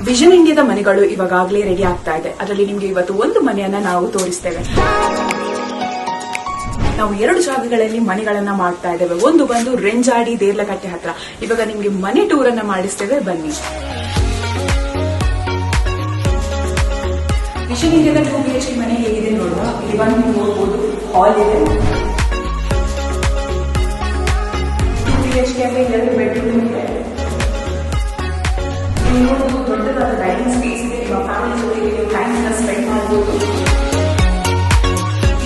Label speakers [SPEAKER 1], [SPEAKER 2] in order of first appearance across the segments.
[SPEAKER 1] Vision ಇಂಡಿಯಾದ ಮನೆಗಳು ಇವಾಗಲೇ ರೆಡಿ ಆಗ್ತಾ ಇದೆ. ಅದರಲ್ಲಿ ನಿಮ್ಗೆ ಇವತ್ತು ಒಂದು ಮನೆಯನ್ನ ನಾವು ತೋರಿಸ್ತೇವೆ. ನಾವು 2 ಜಾಗಗಳಲ್ಲಿ ಮನೆಗಳನ್ನ ಮಾಡ್ತಾ ಇದ್ದೇವೆ. ಒಂದು ಬಂದು ರೆಂಜಾಡಿ ದೇರ್ಲಕಟ್ಟೆ ಹತ್ರ. ಇವಾಗ ನಿಮ್ಗೆ ಮನೆ ಟೂರ್ ಅನ್ನ ಮಾಡಿಸ್ತೇವೆ, ಬನ್ನಿ. ವಿಷನ್ ಇಂಡಿಯಾದ 2 BHK ಮನೆ ಹೇಗಿದೆ ನೋಡುವ. ಇಲ್ಲಿ ಬಂದು ನೀವು ನೋಡಬಹುದು, ಹಾಲ್ ಇದೆ. 2 BHK ಅಂದ್ರೆ 2 ಬೆಡ್ರೂಮ್ ಇದೆ. ನೀವು ನೋಡಬಹುದು ದೊಡ್ಡದಾದ ಡೈನಿಂಗ್ ಸ್ಪೇಸ್ ಇದೆ. ನಿಮ್ಮ ಫ್ಯಾಮಿಲಿ ಜೊತೆಗೆ ನೀವು ಟೈಮ್ ಅನ್ನ ಸ್ಪೆಂಡ್ ಮಾಡಬಹುದು.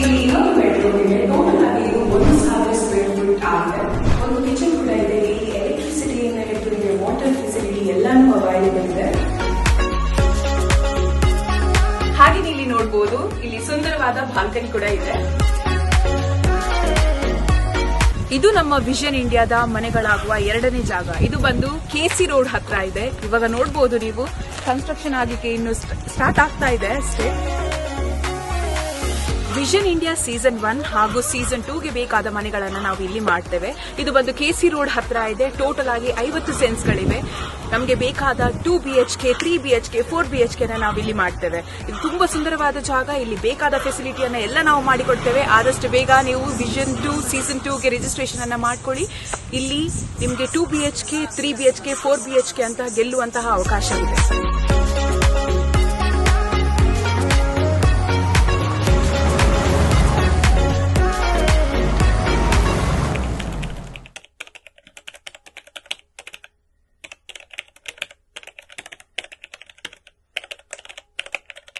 [SPEAKER 1] ಇಲ್ಲಿ ಇನ್ನೊಂದು ಬೆಡ್ರೂಮ್ ಇದೆ. ಟೋಟಲ್ ಆಗಿ ಇದು 1,000 ಸ್ಕ್ವೇರ್ ಫೀಟ್ ಆಗಿದೆ. ಒಂದು ಕಿಚನ್ ಕೂಡ ಇದೆ. ಇಲ್ಲಿ ಎಲೆಕ್ಟ್ರಿಸಿಟಿಯಿಂದ ಹಿಡಿದು ನಿಮಗೆ ವಾಟರ್ ಫೆಸಿಲಿಟಿ ಎಲ್ಲಾನು ಅವೈಲೇಬಲ್ ಇದೆ. ಹಾಗೆ ಇಲ್ಲಿ ನೋಡಬಹುದು, ಇಲ್ಲಿ ಸುಂದರವಾದ ಬಾಲ್ಕನಿ ಕೂಡ ಇದೆ. ಇದು ನಮ್ಮ ವಿಷನ್ ಇಂಡಿಯಾದ ಮನೆಗಳಾಗುವ 2ನೇ ಜಾಗ. ಇದು ಬಂದು KC ರೋಡ್ ಹತ್ರ ಇದೆ. ಇವಾಗ ನೋಡಬಹುದು ನೀವು, ಕನ್ಸ್ಟ್ರಕ್ಷನ್ ಆಗಿಕ್ಕೆ ಇನ್ನು ಸ್ಟಾರ್ಟ್ ಆಗ್ತಾ ಇದೆ ಅಷ್ಟೇ. ವಿಷನ್ ಇಂಡಿಯಾ ಸೀಸನ್ 1 ಹಾಗೂ ಸೀಸನ್ 2ಗೆ ಬೇಕಾದ ಮನೆಗಳನ್ನ ನಾವು ಇಲ್ಲಿ ಮಾಡ್ತೇವೆ. ಇದು ಬಂದು KC ರೋಡ್ ಹತ್ರ ಇದೆ. ಟೋಟಲ್ ಆಗಿ 50 ಸೆನ್ಸ್ಗಳಿವೆ. ನಮಗೆ ಬೇಕಾದ 2 BHK, 3 BHK, 4 BHK ನಾವು ಇಲ್ಲಿ ಮಾಡ್ತೇವೆ. ಇದು ತುಂಬಾ ಸುಂದರವಾದ ಜಾಗ. ಇಲ್ಲಿ ಬೇಕಾದ ಫೆಸಿಲಿಟಿಯನ್ನ ಎಲ್ಲ ನಾವು ಮಾಡಿಕೊಡ್ತೇವೆ. ಆದಷ್ಟು ಬೇಗ ನೀವು ವಿಷನ್ 2 ಸೀಸನ್ 2ಗೆ ರಿಜಿಸ್ಟ್ರೇಷನ್ ಅನ್ನ ಮಾಡ್ಕೊಳ್ಳಿ. ಇಲ್ಲಿ ನಿಮಗೆ 2 BHK, 3 BHK, 4 BHK ಅಂತ ಗೆಲ್ಲುವಂತಹ ಅವಕಾಶ ಇದೆ.